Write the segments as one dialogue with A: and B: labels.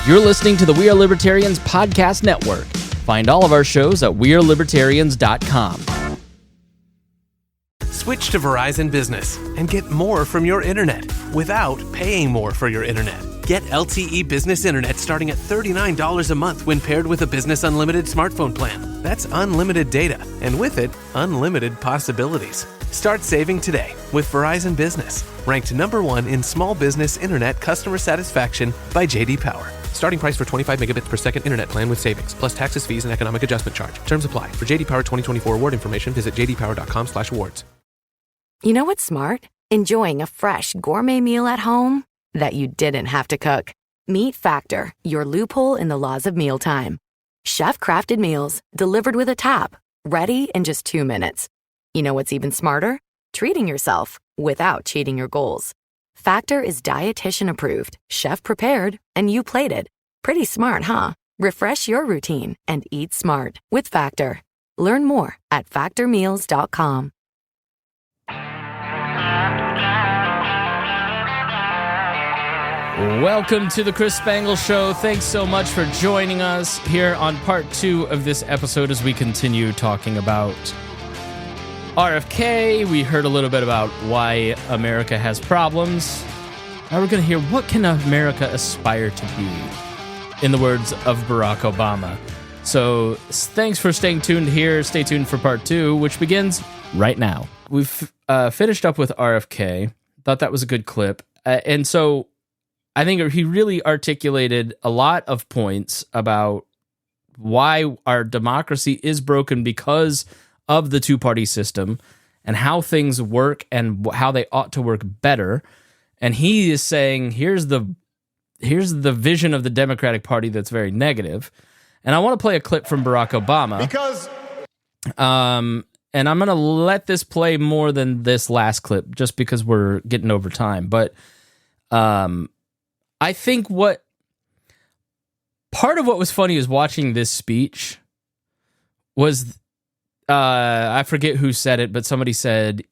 A: You're listening to the We Are Libertarians podcast network. Find all of our shows at wearelibertarians.com.
B: Switch to Verizon Business and get more from your internet without paying more for your internet. Get LTE Business Internet starting at $39 a month when paired with a Business Unlimited smartphone plan. That's unlimited data, and with it, unlimited possibilities. Start saving today with Verizon Business, ranked #1 in small business internet customer satisfaction by J.D. Power. Starting price for 25 megabits per second internet plan with savings, plus taxes, fees, and economic adjustment charge. Terms apply. For J.D. Power 2024 award information, visit jdpower.com/awards.
C: You know what's smart? Enjoying a fresh gourmet meal at home that you didn't have to cook. Meet Factor, your loophole in the laws of mealtime. Chef-crafted meals delivered with a tap, ready in just 2 minutes. You know what's even smarter? Treating yourself without cheating your goals. Factor is dietitian approved, chef prepared, and you plated. Pretty smart, huh? Refresh your routine and eat smart with Factor. Learn more at factormeals.com.
A: Welcome to the Chris Spangle Show. Thanks so much for joining us here on part 2 of this episode as we continue talking about RFK. We heard a little bit about why America has problems. Now we're going to hear what can America aspire to be, in the words of Barack Obama. So thanks for staying tuned here. Stay tuned for part 2, which begins right now. We've finished up with RFK. Thought that was a good clip. And so I think he really articulated a lot of points about why our democracy is broken because of the two-party system and how things work and how they ought to work better. And he is saying, here's the vision of the Democratic Party that's very negative. And I want to play a clip from Barack Obama. And I'm going to let this play more than this last clip just because we're getting over time. But I think part of what was funny is watching this speech was, I forget who said it, but somebody said,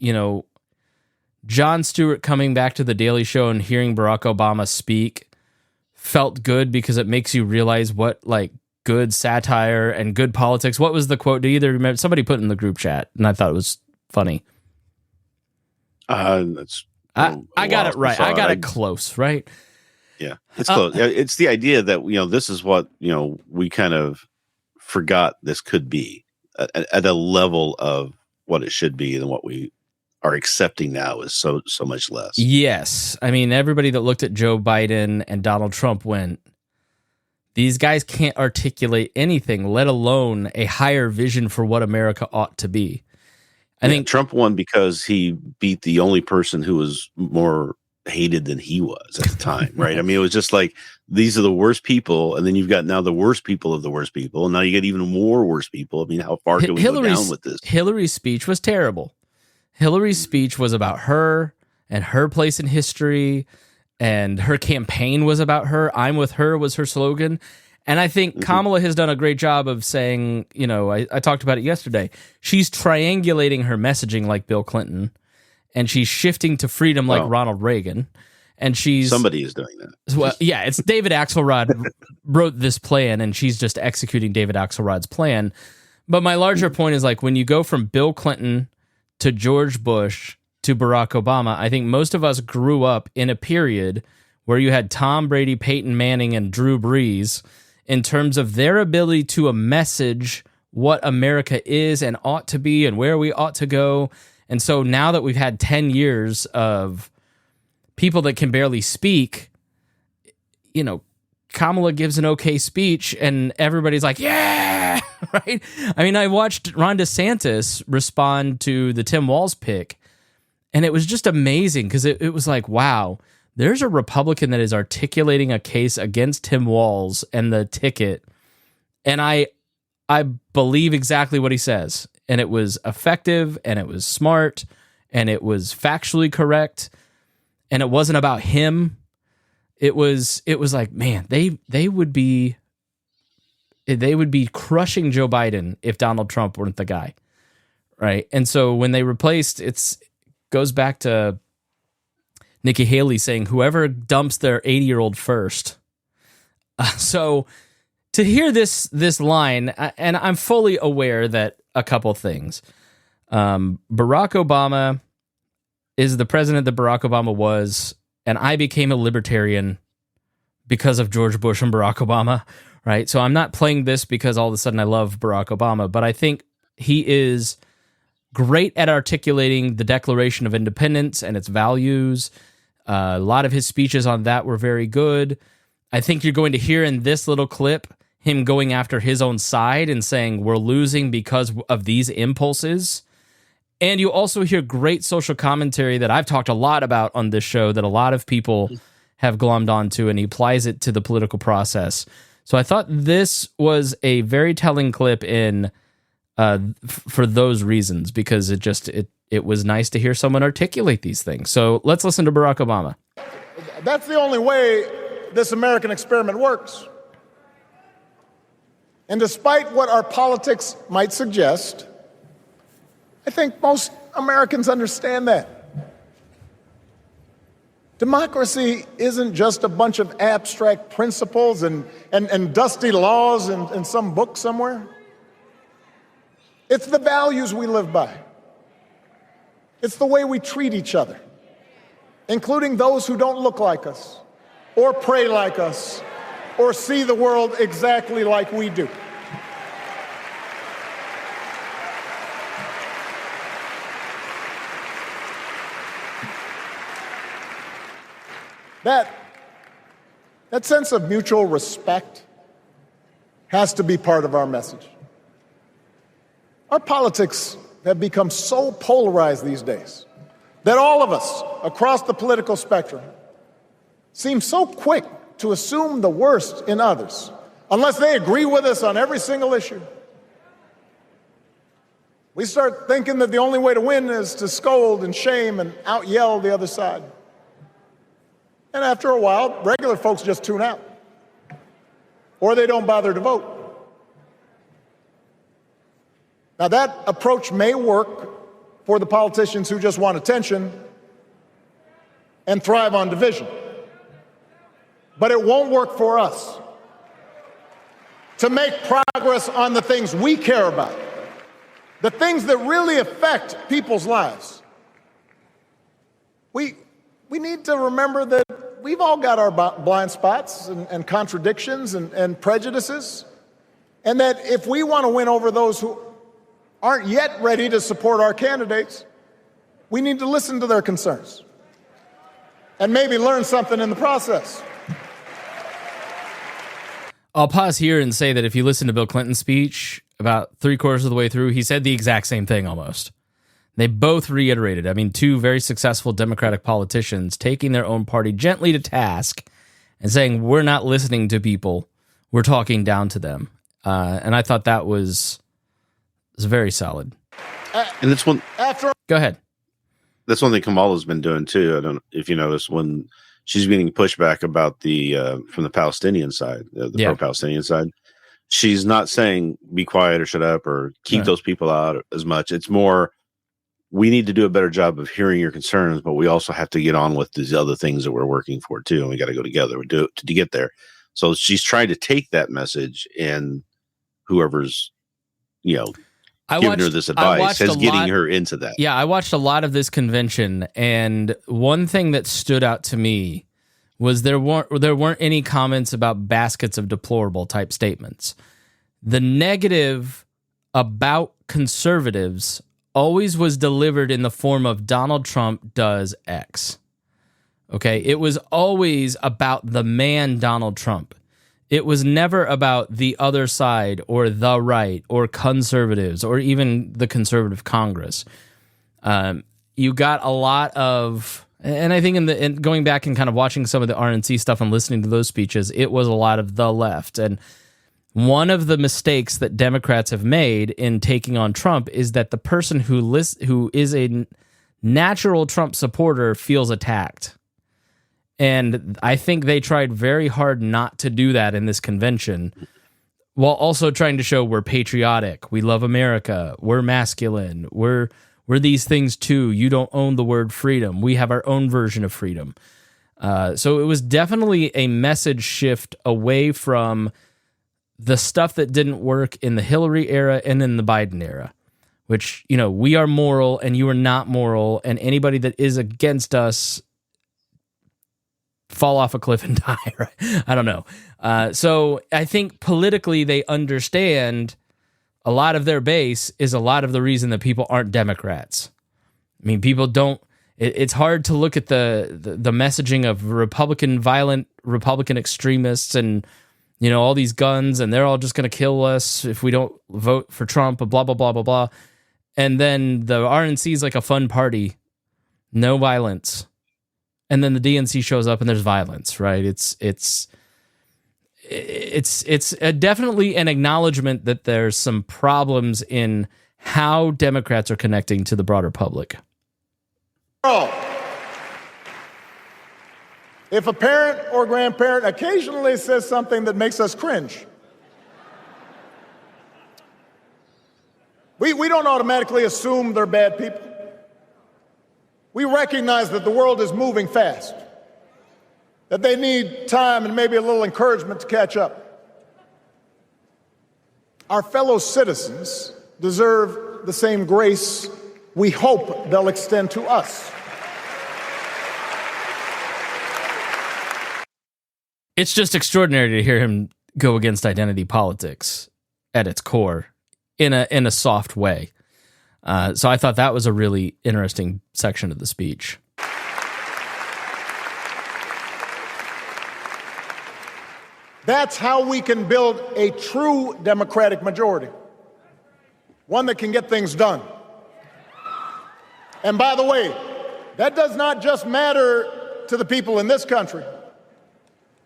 A: Jon Stewart coming back to The Daily Show and hearing Barack Obama speak felt good because it makes you realize what good satire and good politics. What was the quote? Do you either remember? Somebody put it in the group chat, and I thought it was funny. I got it right. I got it close, right?
D: Yeah, it's close. It's the idea that this is what we kind of forgot this could be at a level of what it should be, and what we are accepting now is so much less.
A: Yes, I mean everybody that looked at Joe Biden and Donald Trump went, these guys can't articulate anything, let alone a higher vision for what America ought to be. I think
D: Trump won because he beat the only person who was more hated than he was at the time, right? I mean, it was just like, these are the worst people, and then you've got now the worst people of the worst people, and now you get even more worse people. I mean, how far can we go down with this?
A: Hillary's speech was terrible. Hillary's speech was about her and her place in history, and her campaign was about her. I'm with her was her slogan. And I think Kamala has done a great job of saying, I talked about it yesterday. She's triangulating her messaging like Bill Clinton, and she's shifting to freedom like Ronald Reagan. And
D: somebody is doing that.
A: Well, yeah, it's David Axelrod wrote this plan, and she's just executing David Axelrod's plan. But my larger point is when you go from Bill Clinton to George Bush to Barack Obama, I think most of us grew up in a period where you had Tom Brady, Peyton Manning, and Drew Brees in terms of their ability to message what America is and ought to be and where we ought to go. And so now that we've had 10 years of people that can barely speak, Kamala gives an okay speech and everybody's like, yeah, right? I mean, I watched Ron DeSantis respond to the Tim Walz pick, and it was just amazing because it was like, wow, there's a Republican that is articulating a case against Tim Walz and the ticket, and I believe exactly what he says. And it was effective, and it was smart, and it was factually correct, and it wasn't about him. It was like, man, they would be crushing Joe Biden if Donald Trump weren't the guy, right? And so when they replaced, it goes back to Nikki Haley saying, whoever dumps their 80-year-old first, So to hear this line, and I'm fully aware that a couple things. Barack Obama is the president that Barack Obama was, and I became a libertarian because of George Bush and Barack Obama, right? So I'm not playing this because all of a sudden I love Barack Obama, but I think he is great at articulating the Declaration of Independence and its values. A lot of his speeches on that were very good. I think you're going to hear in this little clip him going after his own side and saying we're losing because of these impulses. And you also hear great social commentary that I've talked a lot about on this show that a lot of people have glommed onto, and he applies it to the political process. So I thought this was a very telling clip in for those reasons, because it was nice to hear someone articulate these things. So let's listen to Barack Obama.
E: That's the only way this American experiment works. And despite what our politics might suggest, I think most Americans understand that. Democracy isn't just a bunch of abstract principles and dusty laws in some book somewhere. It's the values we live by. It's the way we treat each other, including those who don't look like us, or pray like us, or see the world exactly like we do. That sense of mutual respect has to be part of our message. Our politics have become so polarized these days that all of us across the political spectrum seem so quick to assume the worst in others, unless they agree with us on every single issue. We start thinking that the only way to win is to scold and shame and out-yell the other side. And after a while, regular folks just tune out, or they don't bother to vote. Now, that approach may work for the politicians who just want attention and thrive on division, but it won't work for us. To make progress on the things we care about, the things that really affect people's lives, we need to remember that we've all got our blind spots and contradictions and prejudices, and that if we want to win over those who aren't yet ready to support our candidates, we need to listen to their concerns and maybe learn something in the process.
A: I'll pause here and say that if you listen to Bill Clinton's speech, about 3/4 of the way through, he said the exact same thing almost. They both reiterated. I mean, two very successful Democratic politicians taking their own party gently to task and saying, we're not listening to people, we're talking down to them. And I thought that was very solid.
D: And it's one.
A: Go ahead.
D: That's one thing Kamala's been doing too. I don't know if you noticed when she's getting pushback about from the Palestinian side, the pro-Palestinian side. She's not saying be quiet or shut up or keep those people out as much. It's more, we need to do a better job of hearing your concerns, but we also have to get on with these other things that we're working for too, and we got to go together to get there. So she's trying to take that message, and whoever's giving her this advice is getting her into that.
A: Yeah, I watched a lot of this convention, and one thing that stood out to me was there weren't any comments about baskets of deplorable type statements. The negative about conservatives always was delivered in the form of Donald Trump does X. Okay, it was always about the man Donald Trump. It was never about the other side or the right or conservatives or even the conservative Congress. You got a lot of, and I think in going back and kind of watching some of the RNC stuff and listening to those speeches, it was a lot of the left. And one of the mistakes that Democrats have made in taking on Trump is that the person who is a natural Trump supporter feels attacked. And I think they tried very hard not to do that in this convention, while also trying to show we're patriotic, we love America, we're masculine, we're these things too. You don't own the word freedom. We have our own version of freedom. So it was definitely a message shift away from the stuff that didn't work in the Hillary era and in the Biden era, which, we are moral and you are not moral, and anybody that is against us fall off a cliff and die, right? I don't know. So I think politically they understand a lot of their base is a lot of the reason that people aren't Democrats. I mean, people don't. It's hard to look at the messaging of violent Republican extremists and all these guns, and they're all just going to kill us if we don't vote for Trump. Blah blah blah blah blah. And then the RNC is like a fun party, no violence. And then the DNC shows up and there's violence, right? It's definitely an acknowledgement that there's some problems in how Democrats are connecting to the broader public.
E: If a parent or grandparent occasionally says something that makes us cringe, we don't automatically assume they're bad people. We recognize that the world is moving fast, that they need time and maybe a little encouragement to catch up. Our fellow citizens deserve the same grace we hope they'll extend to us.
A: It's just extraordinary to hear him go against identity politics at its core in a soft way. So I thought that was a really interesting section of the speech.
E: That's how we can build a true Democratic majority, one that can get things done. And by the way, that does not just matter to the people in this country.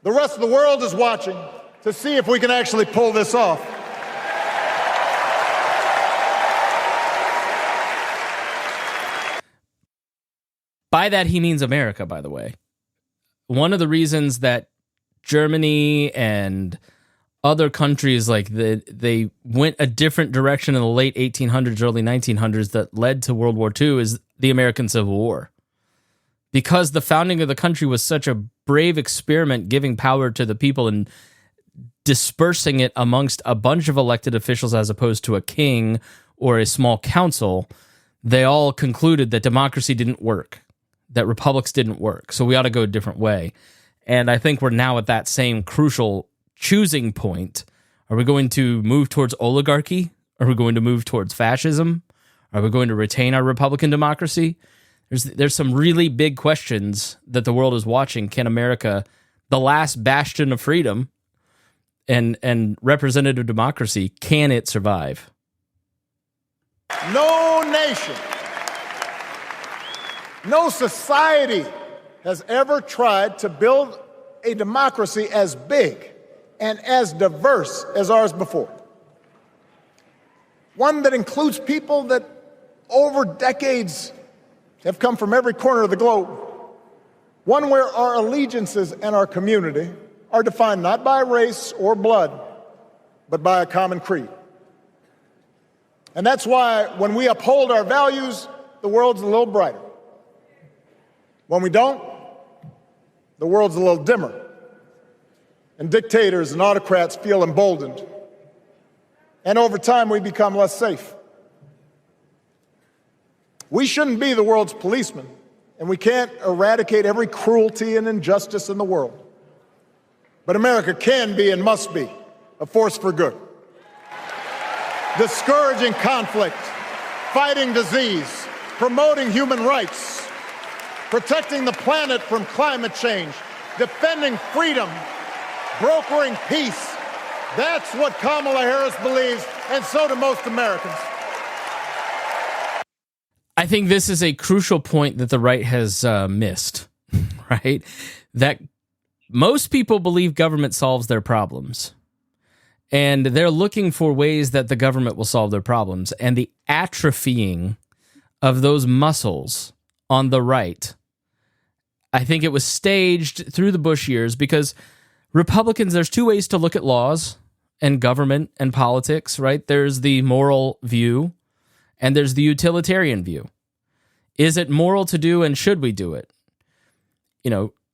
E: The rest of the world is watching to see if we can actually pull this off.
A: By that, he means America, by the way. One of the reasons that Germany and other countries, like they went a different direction in the late 1800s, early 1900s that led to World War II is the American Civil War. Because the founding of the country was such a brave experiment, giving power to the people and dispersing it amongst a bunch of elected officials as opposed to a king or a small council, they all concluded that democracy didn't work, that republics didn't work, so we ought to go a different way. And I think we're now at that same crucial choosing point. Are we going to move towards oligarchy? Are we going to move towards fascism? Are we going to retain our Republican democracy? There's some really big questions that the world is watching. Can America, the last bastion of freedom and representative democracy, can it survive?
E: No nation, no society has ever tried to build a democracy as big and as diverse as ours before. One that includes people that over decades have come from every corner of the globe. One where our allegiances and our community are defined not by race or blood, but by a common creed. And that's why when we uphold our values, the world's a little brighter. When we don't, the world's a little dimmer. And dictators and autocrats feel emboldened. And over time, we become less safe. We shouldn't be the world's policemen, and we can't eradicate every cruelty and injustice in the world. But America can be and must be a force for good. Discouraging conflict, fighting disease, promoting human rights, protecting the planet from climate change, defending freedom, brokering peace. That's what Kamala Harris believes, and so do most Americans.
A: I think this is a crucial point that the right has missed, right? That most people believe government solves their problems. And they're looking for ways that the government will solve their problems. And the atrophying of those muscles on the right, I think it was staged through the Bush years because Republicans, there's two ways to look at laws and government and politics, right? There's the moral view and there's the utilitarian view. Is it moral to do and should we do it?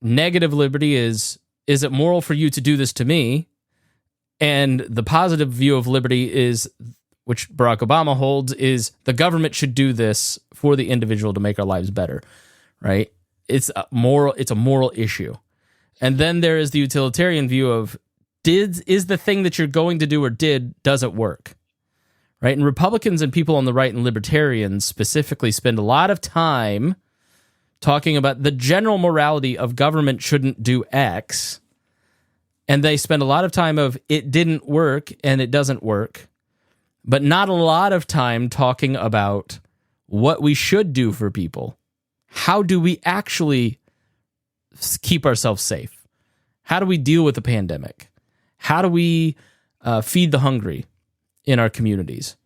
A: negative liberty is it moral for you to do this to me? And the positive view of liberty is, which Barack Obama holds, is the government should do this for the individual to make our lives better, right? It's a moral issue. And then there is the utilitarian view of, is the thing that you're going to do or does it work? Right? And Republicans and people on the right and libertarians specifically spend a lot of time talking about the general morality of government shouldn't do X, and they spend a lot of time of it didn't work and it doesn't work, but not a lot of time talking about what we should do for people. How do we actually keep ourselves safe? How do we deal with the pandemic? How do we feed the hungry in our communities?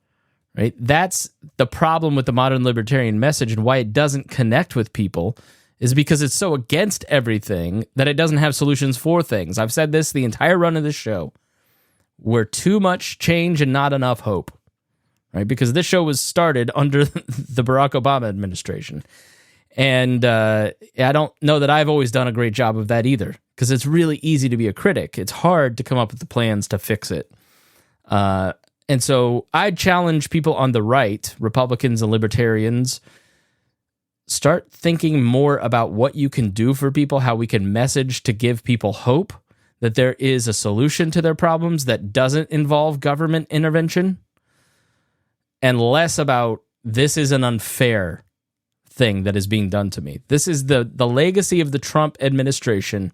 A: Right? That's the problem with the modern libertarian message, and why it doesn't connect with people is because it's so against everything that it doesn't have solutions for things. I've said this the entire run of this show. We're too much change and not enough hope. Right? Because this show was started under the Barack Obama administration. And I don't know that I've always done a great job of that either, because it's really easy to be a critic. It's hard to come up with the plans to fix it. And so I challenge people on the right, Republicans and libertarians, start thinking more about what you can do for people, how we can message to give people hope that there is a solution to their problems that doesn't involve government intervention, and less about this is an unfair thing that is being done to me. This is the legacy of the Trump administration,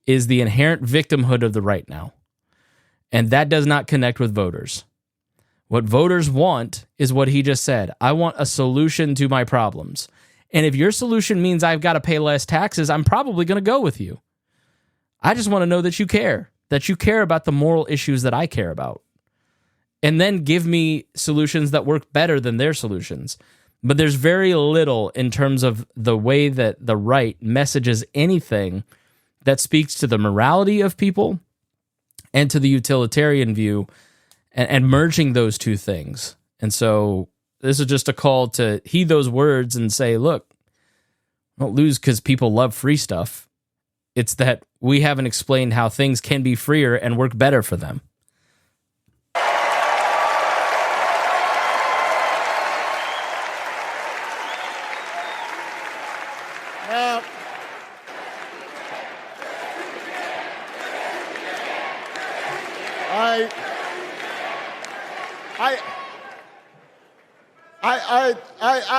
A: is the inherent victimhood of the right now. And that does not connect with voters. What voters want is what he just said. I want a solution to my problems. And if your solution means I've got to pay less taxes, I'm probably going to go with you. I just want to know that you care about the moral issues that I care about. And then give me solutions that work better than their solutions. But there's very little in terms of the way that the right messages anything that speaks to the morality of people and to the utilitarian view, and merging those two things. And so this is just a call to heed those words and say, look, don't lose because people love free stuff. It's that we haven't explained how things can be freer and work better for them.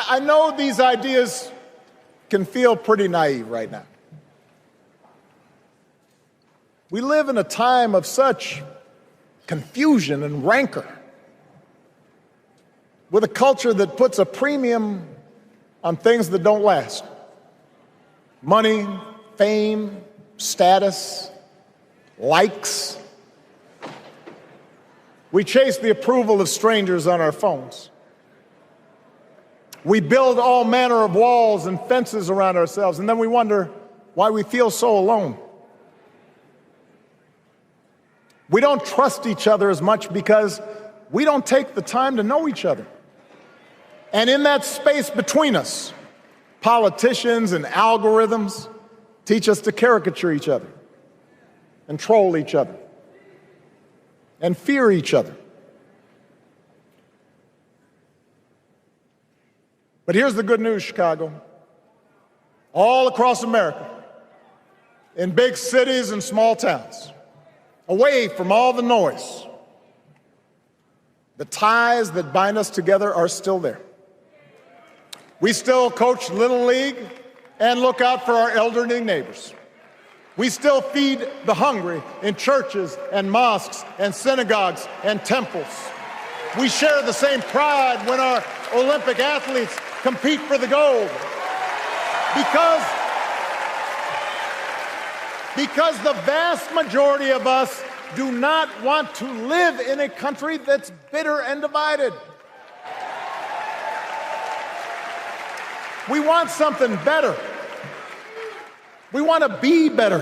E: I know these ideas can feel pretty naive right now. We live in a time of such confusion and rancor, with a culture that puts a premium on things that don't last. Money, fame, status, likes. We chase the approval of strangers on our phones. We build all manner of walls and fences around ourselves, and then we wonder why we feel so alone. We don't trust each other as much because we don't take the time to know each other. And in that space between us, politicians and algorithms teach us to caricature each other and troll each other and fear each other. But here's the good news, Chicago. All across America, in big cities and small towns, away from all the noise, the ties that bind us together are still there. We still coach Little League and look out for our elderly neighbors. We still feed the hungry in churches and mosques and synagogues and temples. We share the same pride when our Olympic athletes compete for the gold. Because the vast majority of us do not want to live in a country that's bitter and divided. We want something better. We want to be better.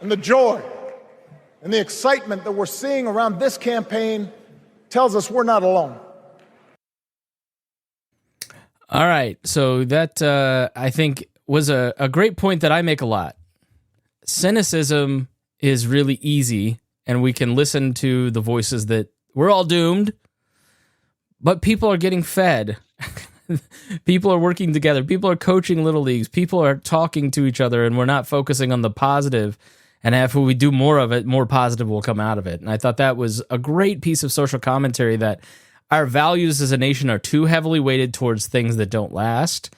E: And the joy and the excitement that we're seeing around this campaign tells us we're not alone.
A: All right. So that, I think was a great point that I make a lot. Cynicism is really easy, and we can listen to the voices that we're all doomed, but people are getting fed. People are working together. People are coaching little leagues. People are talking to each other, and we're not focusing on the positive. And if we do more of it, more positive will come out of it. And I thought that was a great piece of social commentary, that our values as a nation are too heavily weighted towards things that don't last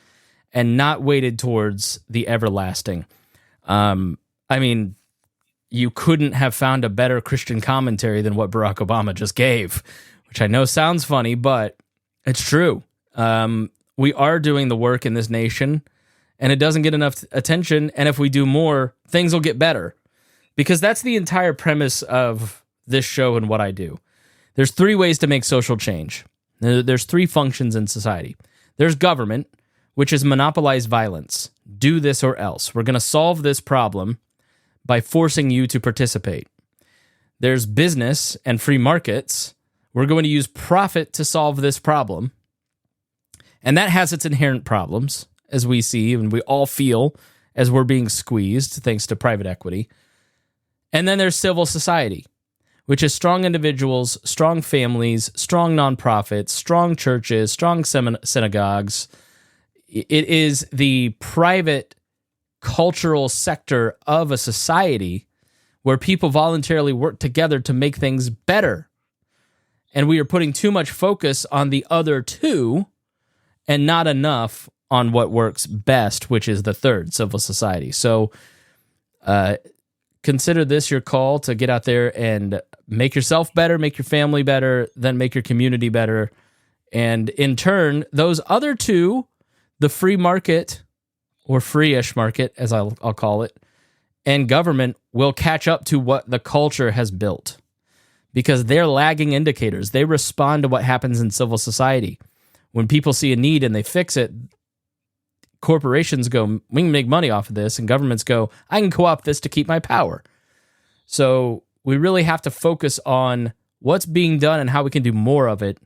A: and not weighted towards the everlasting. I mean, you couldn't have found a better Christian commentary than what Barack Obama just gave, which I know sounds funny, but it's true. We are doing the work in this nation, and it doesn't get enough attention. And if we do more, things will get better, because that's the entire premise of this show and what I do. There's 3 ways to make social change. There's 3 functions in society. There's government, which is monopolize violence. Do this or else. We're going to solve this problem by forcing you to participate. There's business and free markets. We're going to use profit to solve this problem. And that has its inherent problems, as we see and we all feel as we're being squeezed thanks to private equity. And then there's civil society, which is strong individuals, strong families, strong nonprofits, strong churches, strong synagogues. It is the private cultural sector of a society where people voluntarily work together to make things better. And we are putting too much focus on the other 2 and not enough on what works best, which is the 3rd, civil society. So consider this your call to get out there and make yourself better, make your family better, then make your community better. And in turn, those other 2, the free market, or free-ish market, as I'll call it, and government will catch up to what the culture has built, because they're lagging indicators. They respond to what happens in civil society. When people see a need and they fix it, corporations go, we can make money off of this, and governments go, I can co-opt this to keep my power. So we really have to focus on what's being done and how we can do more of it,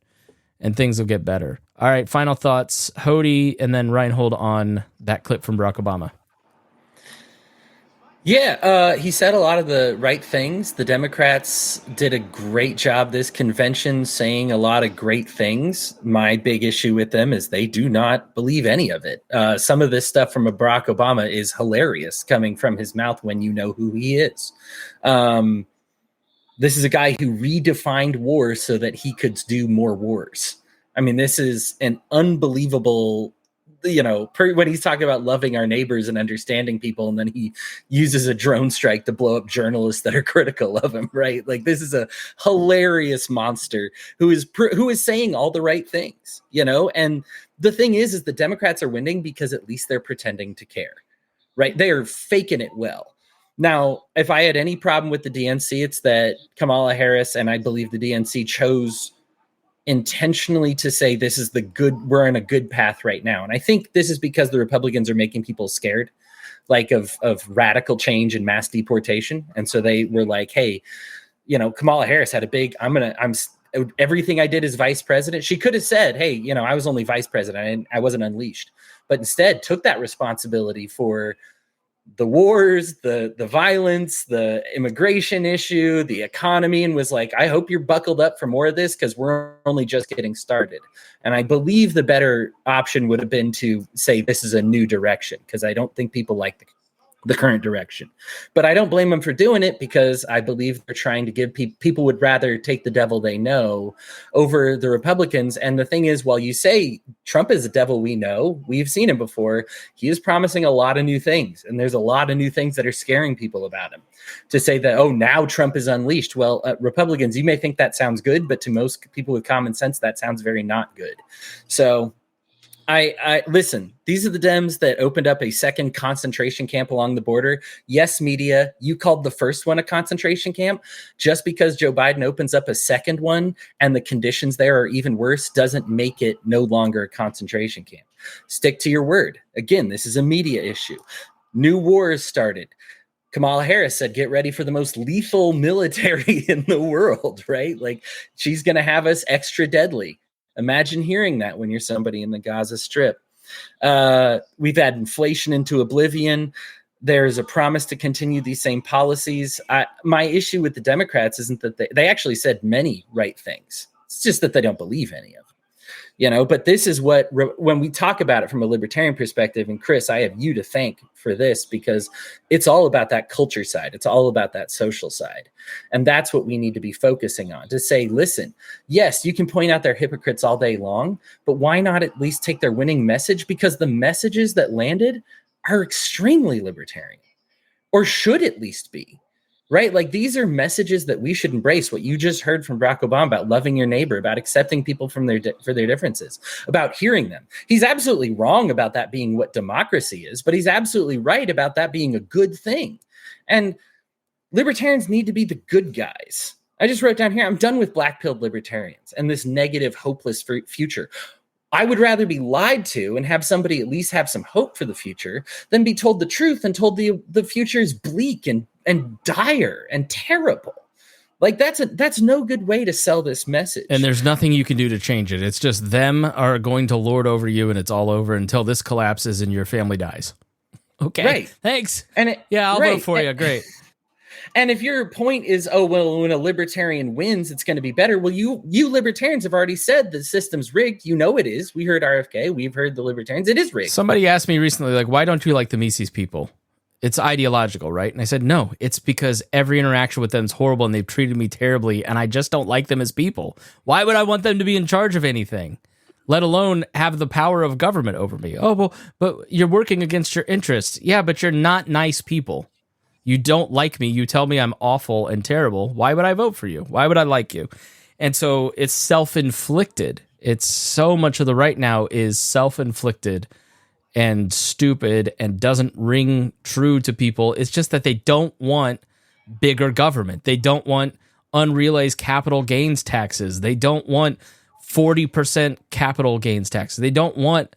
A: and things will get better. All right, final thoughts, Hodey, and then Rhinehold on that clip from Barack Obama.
F: Yeah, he said a lot of the right things. The Democrats did a great job this convention saying a lot of great things. My big issue with them is they do not believe any of it. Some of this stuff from Barack Obama is hilarious coming from his mouth when you know who he is. This is a guy who redefined war so that he could do more wars. I mean, this is an unbelievable, when he's talking about loving our neighbors and understanding people, and then he uses a drone strike to blow up journalists that are critical of him, right? Like, this is a hilarious monster who is saying all the right things, and the thing is the Democrats are winning because at least they're pretending to care, right? They are faking it well. Now, if I had any problem with the DNC, it's that Kamala Harris, and I believe the DNC, chose intentionally to say this is we're in a good path right now. And I think this is because the Republicans are making people scared, like of radical change and mass deportation. And so they were like, hey, Kamala Harris had a big, everything I did as vice president. She could have said, hey, I was only vice president and I wasn't unleashed, but instead took that responsibility for the wars, the violence, the immigration issue, the economy, and was like, I hope you're buckled up for more of this because we're only just getting started. And I believe the better option would have been to say this is a new direction, because I don't think people like the current direction. But I don't blame them for doing it, because I believe they're trying to give people would rather take the devil they know over the Republicans. And the thing is, while you say Trump is a devil we know, we've seen him before, he is promising a lot of new things. And there's a lot of new things that are scaring people about him. To say that, oh, now Trump is unleashed. Well, Republicans, you may think that sounds good, but to most people with common sense, that sounds very not good. So I listen, these are the Dems that opened up a second concentration camp along the border. Yes, media, you called the first one a concentration camp. Just because Joe Biden opens up a second one and the conditions there are even worse doesn't make it no longer a concentration camp. Stick to your word. Again, this is a media issue. New wars started. Kamala Harris said, get ready for the most lethal military in the world, right? Like, she's going to have us extra deadly. Imagine hearing that when you're somebody in the Gaza Strip. We've had inflation into oblivion. There's a promise to continue these same policies. My issue with the Democrats isn't that they actually said many right things. It's just that they don't believe any of them. But this is what, when we talk about it from a libertarian perspective, and Chris, I have you to thank for this, because it's all about that culture side. It's all about that social side. And that's what we need to be focusing on, to say, listen, yes, you can point out they're hypocrites all day long, but why not at least take their winning message? Because the messages that landed are extremely libertarian, or should at least be. Right? Like, these are messages that we should embrace. What you just heard from Barack Obama about loving your neighbor, about accepting people for their differences, about hearing them. He's absolutely wrong about that being what democracy is, but he's absolutely right about that being a good thing. And libertarians need to be the good guys. I just wrote down here, I'm done with black-pilled libertarians and this negative, hopeless future. I would rather be lied to and have somebody at least have some hope for the future than be told the truth and told the future is bleak and dire and terrible. Like, that's no good way to sell this message.
A: And there's nothing you can do to change it. It's just them are going to lord over you, and it's all over until this collapses and your family dies. Okay,
F: right.
A: Thanks.
F: And
A: I'll vote for you. Great.
F: And if your point is, oh, well, when a libertarian wins, it's going to be better. Well, you libertarians have already said the system's rigged. You know it is. We heard RFK. We've heard the libertarians. It is rigged.
A: Somebody asked me recently, like, why don't you like the Mises people? It's ideological, right? And I said, no, it's because every interaction with them is horrible and they've treated me terribly, and I just don't like them as people. Why would I want them to be in charge of anything, let alone have the power of government over me? Oh, well, but you're working against your interests. Yeah, but you're not nice people. You don't like me. You tell me I'm awful and terrible. Why would I vote for you? Why would I like you? And so it's self-inflicted. It's so much of the right now is self-inflicted and stupid and doesn't ring true to people. It's just that they don't want bigger government. They don't want unrealized capital gains taxes. They don't want 40% capital gains taxes. They don't want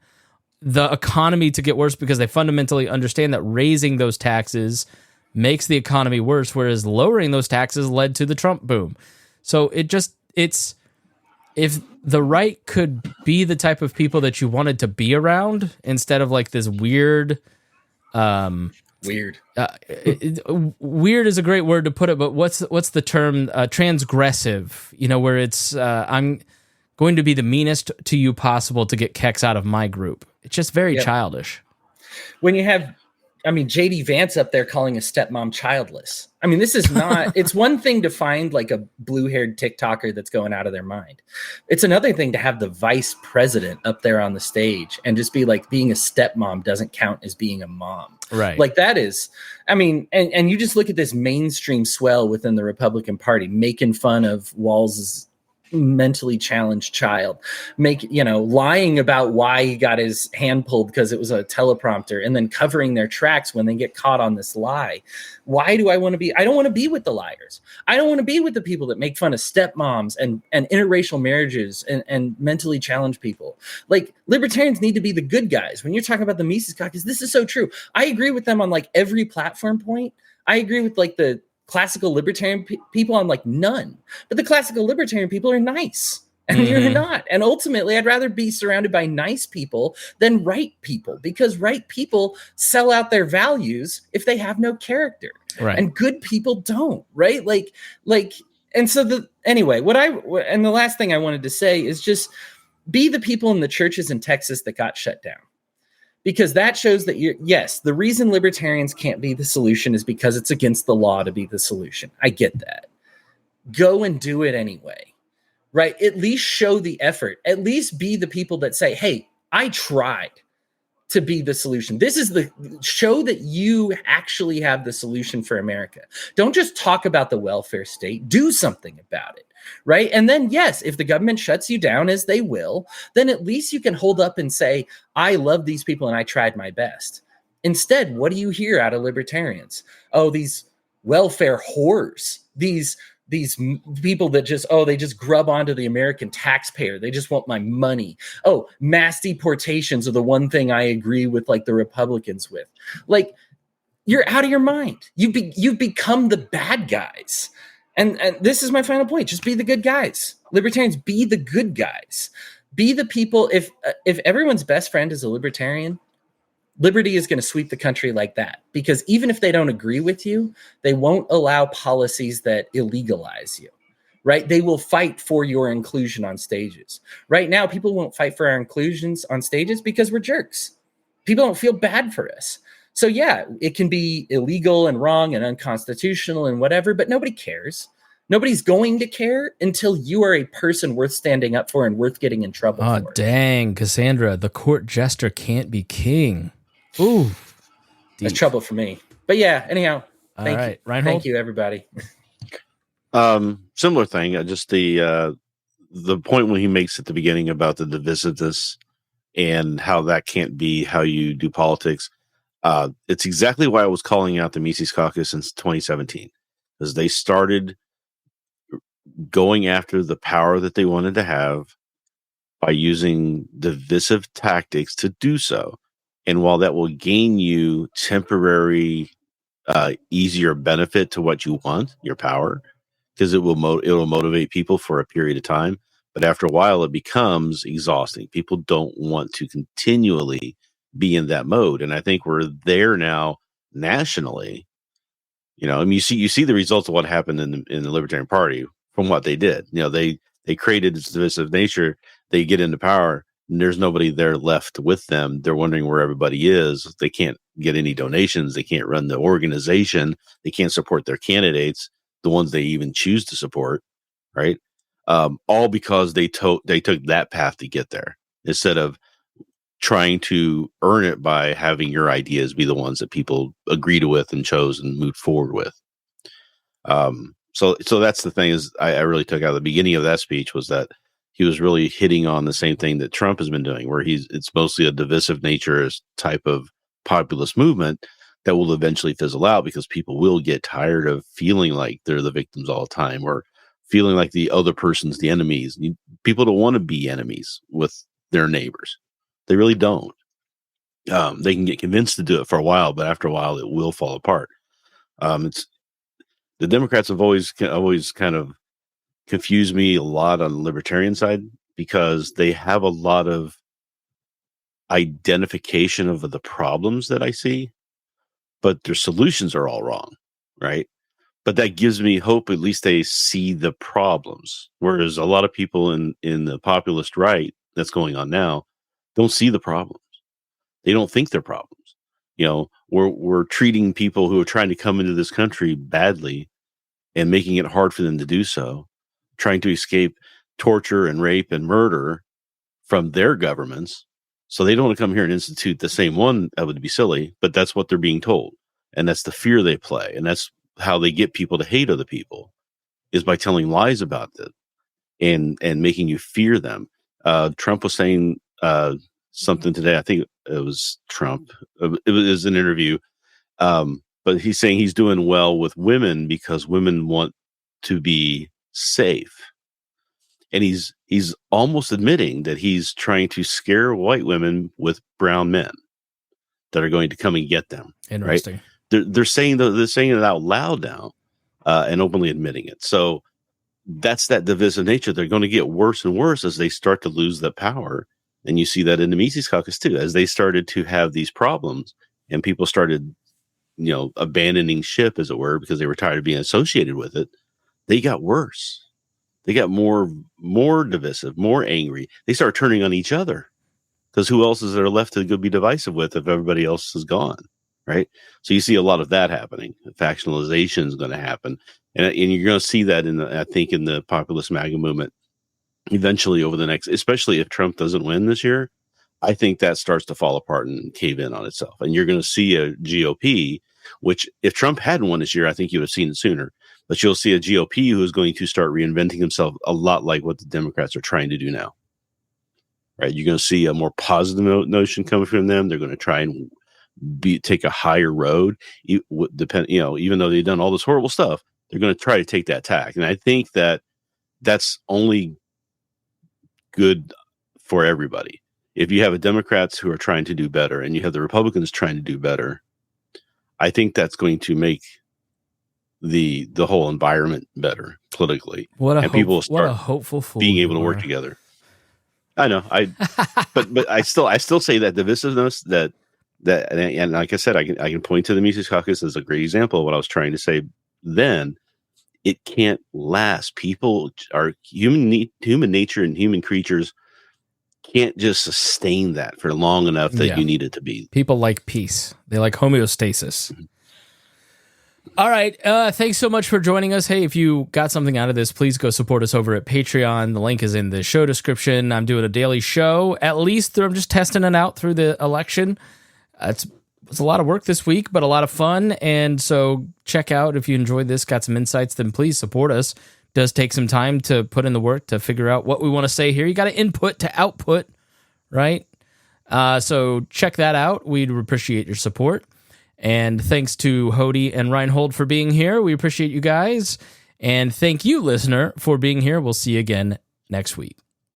A: the economy to get worse because they fundamentally understand that raising those taxes makes the economy worse, whereas lowering those taxes led to the Trump boom. So it's if the right could be the type of people that you wanted to be around instead of like this weird weird is a great word to put it, but what's the term? Transgressive, where it's I'm going to be the meanest to you possible to get kicks out of my group. It's just very childish.
F: When you have JD Vance up there calling a stepmom childless. This is not, it's one thing to find like a blue-haired TikToker that's going out of their mind. It's another thing to have the vice president up there on the stage and just be like, being a stepmom doesn't count as being a mom.
A: Right.
F: Like that is, and you just look at this mainstream swell within the Republican Party, making fun of Walz's mentally challenged child, lying about why he got his hand pulled because it was a teleprompter, and then covering their tracks when they get caught on this lie. Why do I want to be? I don't want to be with the liars. I don't want to be with the people that make fun of stepmoms and interracial marriages and mentally challenged people. Like, libertarians need to be the good guys. When you're talking about the Mises Caucus, this is so true. I agree with them on like every platform point. I agree with like the classical libertarian people on like none, but the classical libertarian people are nice and you're not. And ultimately I'd rather be surrounded by nice people than right people, because right people sell out their values if they have no character, right? And good people don't, right? And so the last thing I wanted to say is just be the people in the churches in Texas that got shut down. Because that shows that the reason libertarians can't be the solution is because it's against the law to be the solution. I get that. Go and do it anyway, right? At least show the effort. At least be the people that say, hey, I tried to be the solution. This is the show that you actually have the solution for America. Don't just talk about the welfare state, do something about it. Right. And then, yes, if the government shuts you down, as they will, then at least you can hold up and say, I love these people and I tried my best. Instead, what do you hear out of libertarians? Oh, these welfare whores, these people that they just grub onto the American taxpayer. They just want my money. Oh, mass deportations are the one thing I agree with, like the Republicans with. Like, you're out of your mind. You've become the bad guys. And this is my final point. Just be the good guys. Libertarians, be the good guys. Be the people. If everyone's best friend is a libertarian, liberty is going to sweep the country like that, because even if they don't agree with you, they won't allow policies that illegalize you, right? They will fight for your inclusion on stages. Right now, people won't fight for our inclusions on stages because we're jerks. People don't feel bad for us. So yeah, it can be illegal and wrong and unconstitutional and whatever, but nobody cares. Nobody's going to care until you are a person worth standing up for and worth getting in trouble for.
A: Oh, dang, Cassandra, the court jester can't be king. Ooh.
F: That's trouble for me. But yeah, anyhow, thank you.
A: Rhinehold?
F: Thank you, everybody.
D: Similar thing, just the point when he makes at the beginning about the divisiveness and how that can't be how you do politics. It's exactly why I was calling out the Mises Caucus since 2017, because they started going after the power that they wanted to have by using divisive tactics to do so. And while that will gain you temporary, easier benefit to what you want, your power, because it will motivate people for a period of time. But after a while, it becomes exhausting. People don't want to continually be in that mode. And I think we're there now nationally. You know, I mean, you see the results of what happened in the Libertarian Party from what they did. You know, they created this divisive nature. They get into power, and there's nobody there left with them. They're wondering where everybody is. They can't get any donations. They can't run the organization. They can't support their candidates, the ones they even choose to support, right? All because they took that path to get there instead of trying to earn it by having your ideas be the ones that people agreed with and chose and moved forward with. So that's the thing is I really took out of the beginning of that speech was that he was really hitting on the same thing that Trump has been doing, where it's mostly a divisive nature type of populist movement that will eventually fizzle out because people will get tired of feeling like they're the victims all the time or feeling like the other person's the enemies. People don't want to be enemies with their neighbors. They really don't. They can get convinced to do it for a while, but after a while, it will fall apart. It's the Democrats have always kind of confused me a lot on the libertarian side because they have a lot of identification of the problems that I see, but their solutions are all wrong, right? But that gives me hope. At least they see the problems, whereas a lot of people in the populist right that's going on now don't see the problems. They don't think they're problems. You know, we're treating people who are trying to come into this country badly and making it hard for them to do so, trying to escape torture and rape and murder from their governments. So they don't want to come here and institute the same one. That would be silly, but that's what they're being told. And that's the fear they play. And that's how they get people to hate other people is by telling lies about them and making you fear them. Trump was saying something today. I think it was Trump. It was an interview. But he's saying he's doing well with women because women want to be safe. And he's almost admitting that he's trying to scare white women with brown men that are going to come and get them.
A: Interesting.
D: Right? They're saying it out loud now and openly admitting it. So that's that divisive nature. They're going to get worse and worse as they start to lose that power. And you see that in the Mises Caucus too, as they started to have these problems and people started, you know, abandoning ship, as it were, because they were tired of being associated with it. They got worse. They got more divisive, more angry. They start turning on each other because who else is there left to go be divisive with if everybody else is gone, right? So you see a lot of that happening. Factionalization is going to happen, and you're going to see that I think in the populist MAGA movement eventually over the next, especially if Trump doesn't win this year. I think that starts to fall apart and cave in on itself, and you're going to see a GOP. Which, if Trump hadn't won this year, I think you would have seen it sooner. But you'll see a GOP who is going to start reinventing himself a lot like what the Democrats are trying to do now. Right? You're going to see a more positive notion coming from them. They're going to try and take a higher road. Even though they've done all this horrible stuff, they're going to try to take that tack. And I think that that's only good for everybody. If you have a Democrats who are trying to do better and you have the Republicans trying to do better, I think that's going to make the whole environment better politically.
A: What a hopeful fool
D: being able to work together. I know. But I still say that divisiveness and like I said, I can point to the Mises Caucus as a great example of what I was trying to say then. It can't last. People are human nature, and human creatures can't just sustain that for long enough that you need it to be.
A: People like peace. They like homeostasis. All right. Thanks so much for joining us. Hey, if you got something out of this, please go support us over at Patreon. The link is in the show description. I'm doing a daily show. At least I'm just testing it out through the election. It's a lot of work this week, but a lot of fun. And so check out if you enjoyed this, got some insights, then please support us. It does take some time to put in the work to figure out what we want to say here. You got to input to output, right? So check that out. We'd appreciate your support. And thanks to Hodey and Rhinehold for being here. We appreciate you guys. And thank you, listener, for being here. We'll see you again next week.